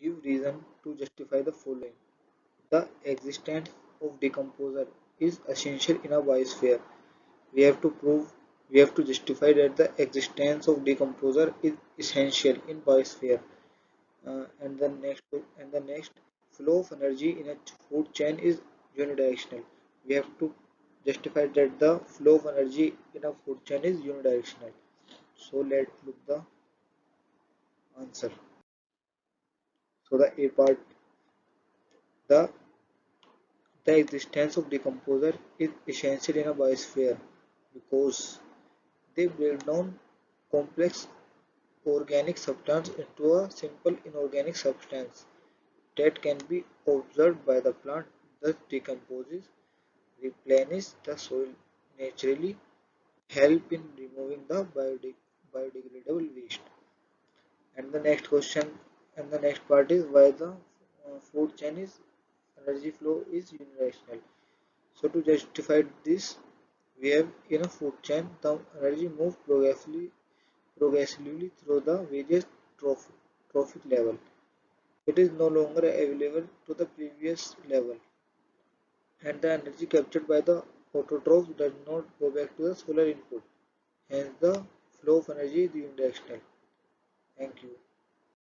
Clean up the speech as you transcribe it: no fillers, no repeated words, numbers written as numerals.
give reason to justify the following. The existence of decomposer is essential in a biosphere. We have to prove, we have to justify that the existence of decomposer is essential in biosphere. And the next flow of energy in a food chain is unidirectional. We have to justify that the flow of energy in a food chain is unidirectional. So let's look the answer. So the A part, the the existence of decomposer is essential in a biosphere because they break down complex organic substance into a simple inorganic substance that can be observed by the plant, thus decomposes, replenish the soil naturally, help in removing the biodegradable waste. And the next question and the next part is why the food chain is energy flow is unidirectional. So to justify this, we have in a food chain the energy moves progressively through the various trophic level. It is no longer available to the previous level, and the energy captured by the autotroph does not go back to the solar input. Hence, the flow of energy is unidirectional. Thank you.